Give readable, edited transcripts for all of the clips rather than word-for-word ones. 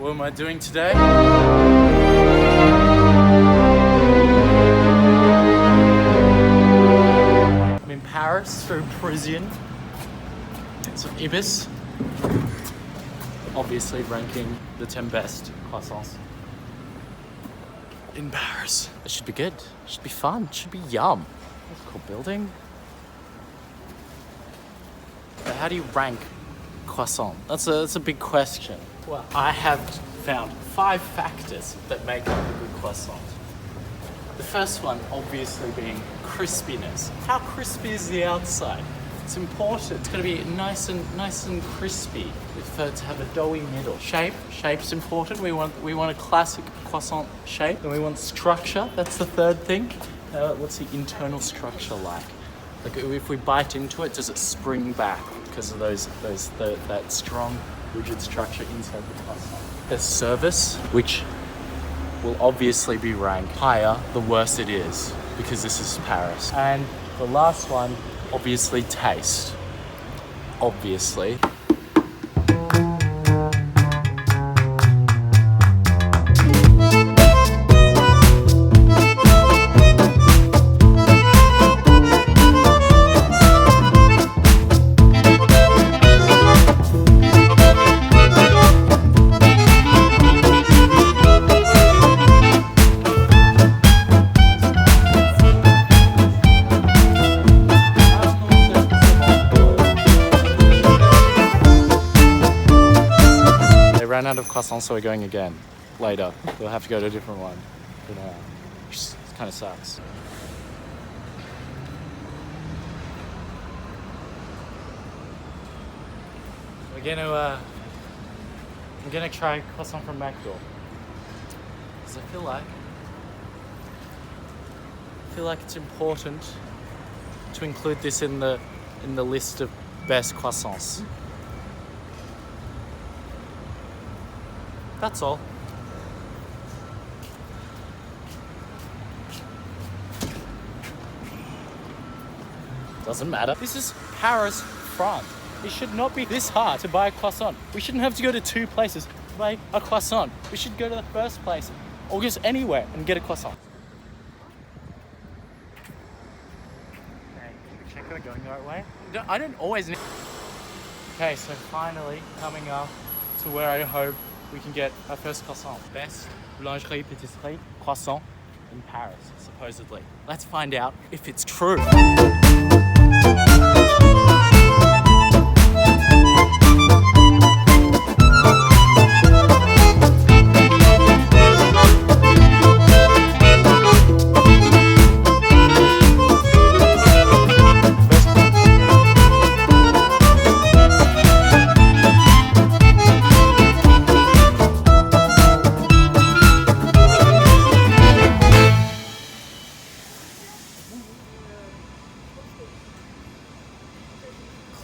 What am I doing today? I'm in Paris, very Parisian. It's Ibis. Obviously ranking the 10 best croissants in Paris. It should be good. It should be fun. It should be yum. That's a cool building. But how do you rank croissant? That's a big question. Well, I have found 5 factors that make up a good croissant. The first one obviously being crispiness. How crispy is the outside? It's important. It's going to be nice and crispy for it to have a doughy middle. Shape's important. We want a classic croissant shape. Then we want structure. That's the third thing. What's the internal structure like? Like if we bite into it, does it spring back because of that strong, rigid structure inside the croissant? There's service, which will obviously be ranked higher the worse it is, because this is Paris. And the last one, obviously taste. Obviously. Ran out of croissants, so we're going again later. We'll have to go to a different one, which kind of sucks. I'm gonna try croissant from McDo, because I feel like it's important to include this in the list of best croissants. That's all. Doesn't matter. This is Paris, France. It should not be this hard to buy a croissant. We shouldn't have to go to 2 places to buy a croissant. We should go to the first place or just anywhere and get a croissant. Okay, check we're going the right way. I don't always need... Okay, so finally coming up to where I hope we can get our first croissant. Best boulangerie, pâtisserie, croissant in Paris, supposedly. Let's find out if it's true.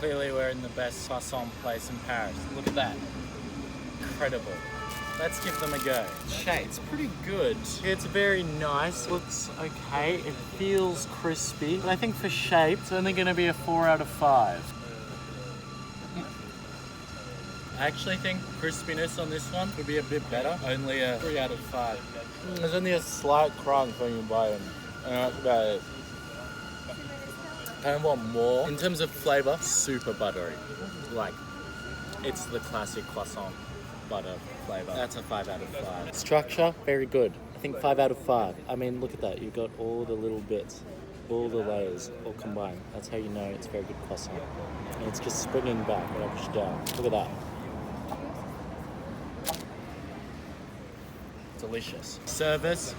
Clearly we're in the best croissant place in Paris. Look at that. Incredible. Let's give them a go. It's pretty good. It's very nice. Looks okay. It feels crispy. But I think for shape, it's only going to be a 4 out of 5. I actually think crispiness on this one would be a bit better. Only a 3 out of 5. There's only a slight crunch when you bite them. And that's about it. I want more. In terms of flavor, super buttery. Like, it's the classic croissant butter flavor. That's a 5 out of 5. Structure, very good. I think 5 out of 5. I mean, look at that. You've got all the little bits, all the layers, all combined. That's how you know it's a very good croissant. And it's just springing back when I push it down. Look at that. Delicious. Service.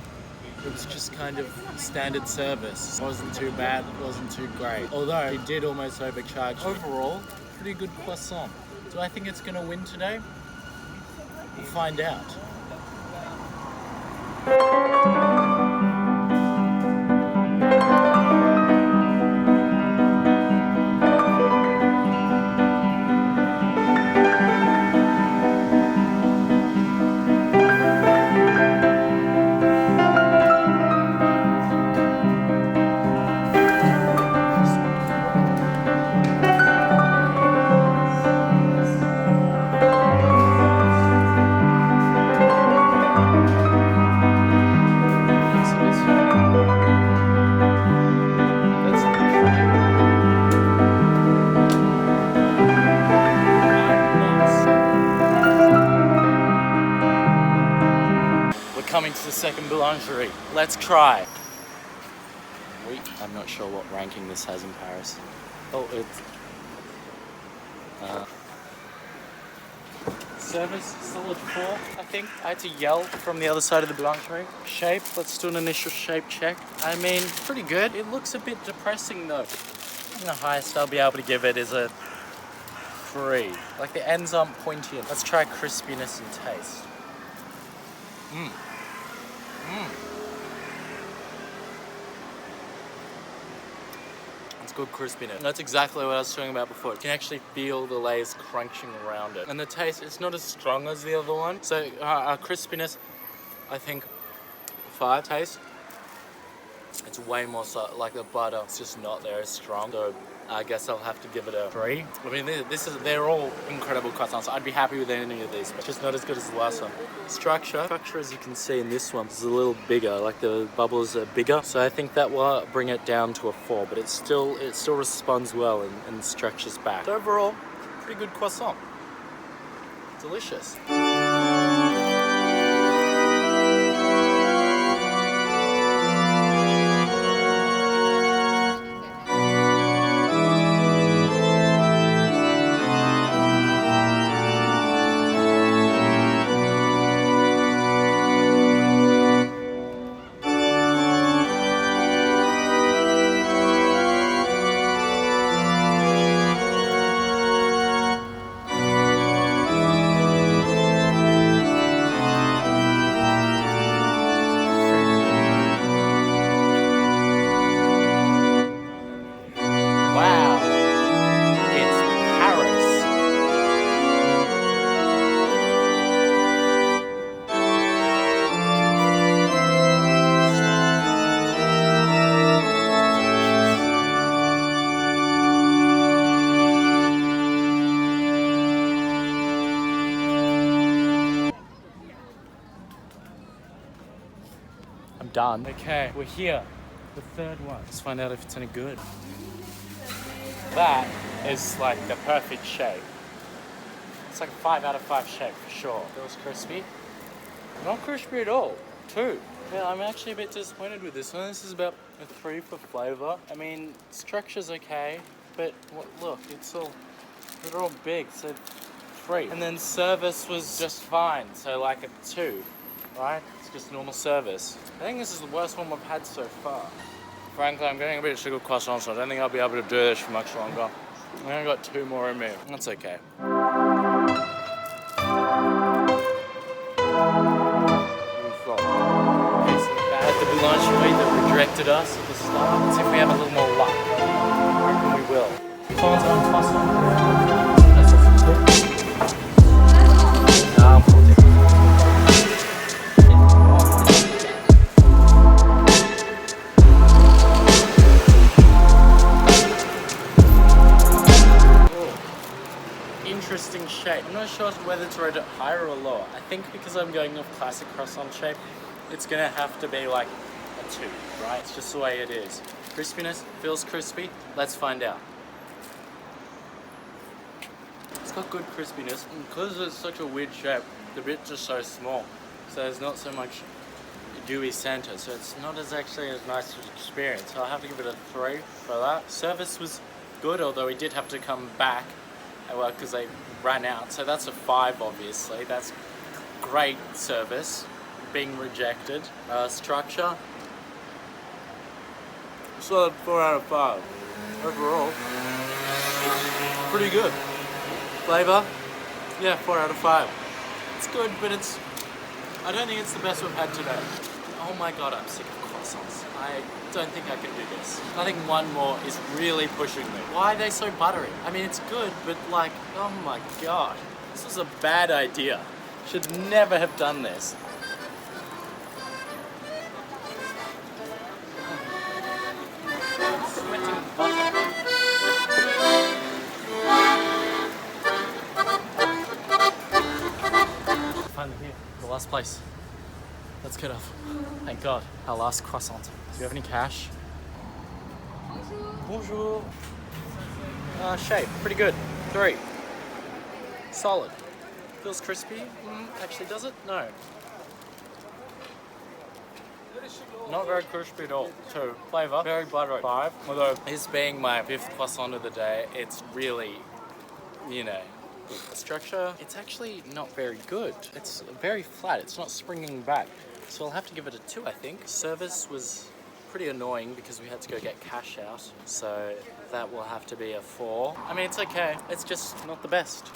It was just kind of standard service. It wasn't too bad, it wasn't too great. Although it did almost overcharge. Overall, pretty good croissant. Do I think it's gonna win today? We'll find out. coming to the second boulangerie. Let's try. Wait, I'm not sure what ranking this has in Paris. Oh, it's... Service, solid 4, I think. I had to yell from the other side of the boulangerie. Shape, let's do an initial shape check. I mean, pretty good. It looks a bit depressing though. And the highest I'll be able to give it is a 3. Like the ends aren't pointy. Let's try crispiness and taste. It's good crispiness. That's exactly what I was talking about before. You can actually feel the layers crunching around it. And the taste, it's not as strong as the other one. So crispiness, I think 5. Taste, it's way more like the butter. It's just not there as strong. So I guess I'll have to give it a 3. I mean, they're all incredible croissants. I'd be happy with any of these, but just not as good as the last one. Structure, as you can see in this one, is a little bigger. Like the bubbles are bigger, so I think that will bring it down to a 4. But it still responds well and stretches back. So overall, pretty good croissant. Delicious. I'm done. Okay, we're here. The third one. Let's find out if it's any good. That is like the perfect shape. It's like a 5 out of 5 shape for sure. Feels crispy. Not crispy at all. 2. Yeah, I'm actually a bit disappointed with this one. This is about a 3 for flavor. I mean, structure's okay, but look, they're all big, so 3. And then service was just fine, so like a 2. Right? It's just normal service. I think this is the worst one we've had so far. Frankly, I'm getting a bit sick of croissants, so I don't think I'll be able to do this for much longer. I've only got 2 more in me. That's okay. At the boulangerie that rejected us at the start. Let's see if we have a little more luck. I reckon we will. Interesting shape. I'm not sure whether to rate it higher or lower. I think because I'm going off classic croissant shape, it's gonna have to be like a 2, right? It's just the way it is. Crispiness, feels crispy. Let's find out. It's got good crispiness. And because it's such a weird shape, the bits are so small. So there's not so much dewy center. So it's not actually as nice an experience. So I'll have to give it a 3 for that. Service was good, although we did have to come back because they ran out. So that's a 5, obviously. That's great service. Being rejected. Structure, solid 4 out of 5. Overall, pretty good. Flavor, yeah, 4 out of 5. It's good, but I don't think it's the best we've had today. Oh my god, I'm sick of croissants. I don't think I can do this. I think one more is really pushing me. Why are they so buttery? I mean, it's good, but like, oh my god. This was a bad idea. Should never have done this. Sweating butter. Finally here, the last place. Let's get off. Thank God, our last croissant. Do you have any cash? Bonjour. Shape, pretty good. 3. Solid. Feels crispy. Actually, does it? No. Not very crispy at all. 2. Flavor, very buttery. 5. Although this being my 5th croissant of the day, it's really, you know, the structure, it's actually not very good. It's very flat, it's not springing back. So I'll have to give it a 2, I think. Service was pretty annoying because we had to go get cash out. So that will have to be a 4. I mean, it's okay. It's just not the best.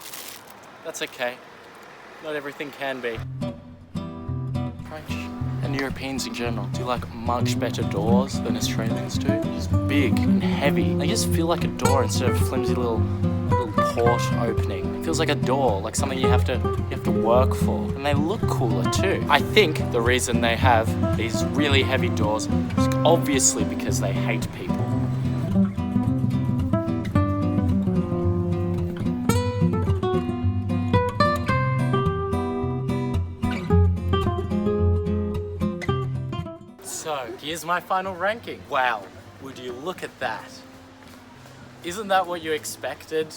That's okay. Not everything can be. French and Europeans in general do like much better doors than Australians do. Just big and heavy. They just feel like a door instead of flimsy little port opening. It feels like a door, like something you have to work for. And they look cooler too. I think the reason they have these really heavy doors is obviously because they hate people. So, here's my final ranking. Wow, would you look at that? Isn't that what you expected?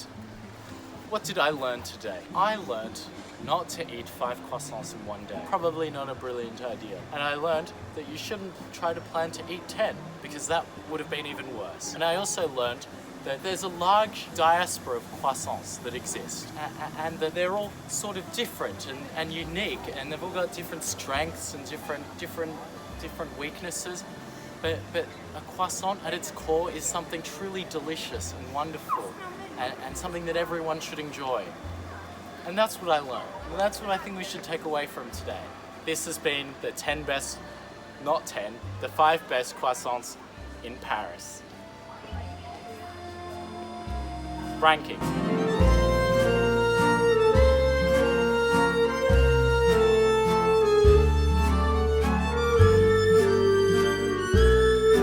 What did I learn today? I learned not to eat 5 croissants in one day. Probably not a brilliant idea. And I learned that you shouldn't try to plan to eat 10 because that would have been even worse. And I also learned that there's a large diaspora of croissants that exist and that they're all sort of different and unique, and they've all got different strengths and different weaknesses. But a croissant at its core is something truly delicious and wonderful and something that everyone should enjoy. And that's what I learned. And that's what I think we should take away from today. This has been the 10 best, not 10, the 5 best croissants in Paris. Ranking.